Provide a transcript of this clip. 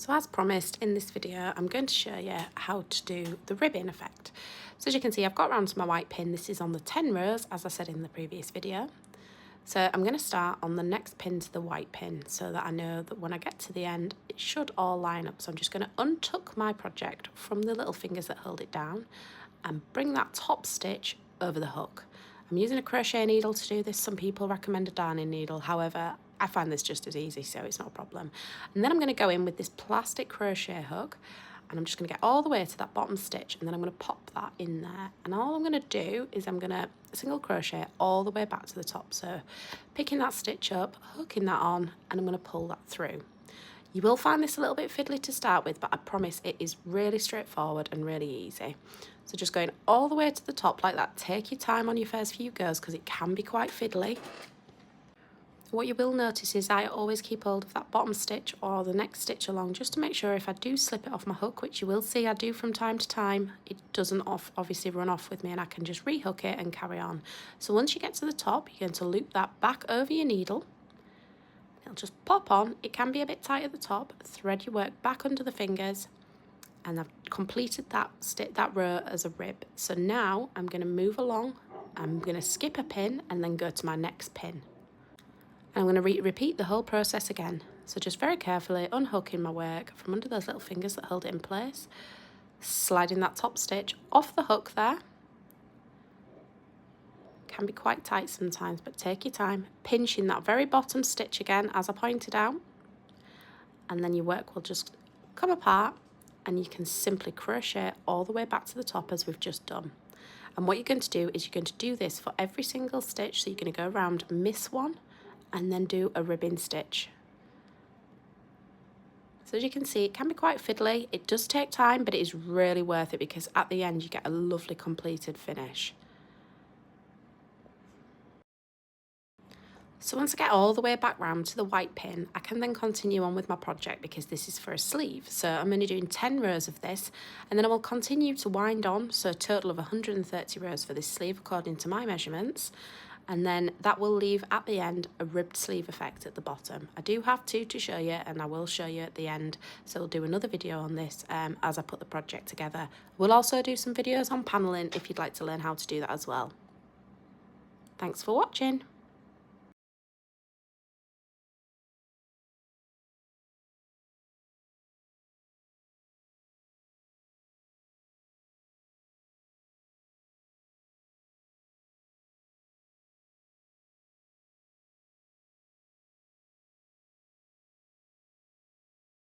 So as promised, in this video I'm going to show you how to do the ribbing effect. So as you can see, I've got around to my white pin. This is on the 10 rows, as I said in the previous video. So I'm going to start on the next pin to the white pin so that I know that when I get to the end it should all line up. So I'm just going to untuck my project from the little fingers that hold it down and bring that top stitch over the hook. I'm using a crochet needle to do this. Some people recommend a darning needle, however I find this just as easy, so it's not a problem. And then I'm going to go in with this plastic crochet hook and I'm just going to get all the way to that bottom stitch, and then I'm going to pop that in there. And all I'm going to do is I'm going to single crochet all the way back to the top. So picking that stitch up, hooking that on, and I'm going to pull that through. You will find this a little bit fiddly to start with, but I promise it is really straightforward and really easy. So just going all the way to the top like that. Take your time on your first few goes because it can be quite fiddly. What you will notice is I always keep hold of that bottom stitch or the next stitch along, just to make sure if I do slip it off my hook, which you will see I do from time to time, it doesn't obviously run off with me and I can just rehook it and carry on. So once you get to the top, you're going to loop that back over your needle. It'll just pop on. It can be a bit tight at the top. Thread your work back under the fingers, and I've completed that row as a rib. So now I'm going to move along. I'm going to skip a pin and then go to my next pin. And I'm going to repeat the whole process again. So just very carefully unhooking my work from under those little fingers that hold it in place, sliding that top stitch off the hook there. Can be quite tight sometimes, but take your time, pinching that very bottom stitch again as I pointed out, and then your work will just come apart and you can simply crochet all the way back to the top as we've just done. And what you're going to do is you're going to do this for every single stitch. So you're going to go around, miss one, and then do a ribbing stitch. So as you can see, it can be quite fiddly. It does take time, but it is really worth it because at the end you get a lovely completed finish. So once I get all the way back round to the white pin, I can then continue on with my project because this is for a sleeve. So I'm only doing 10 rows of this, and then I will continue to wind on. So a total of 130 rows for this sleeve according to my measurements. And then that will leave at the end a ribbed sleeve effect at the bottom. I do have two to show you, and I will show you at the end. So I'll do another video on this as I put the project together. We'll also do some videos on paneling if you'd like to learn how to do that as well. Thanks for watching.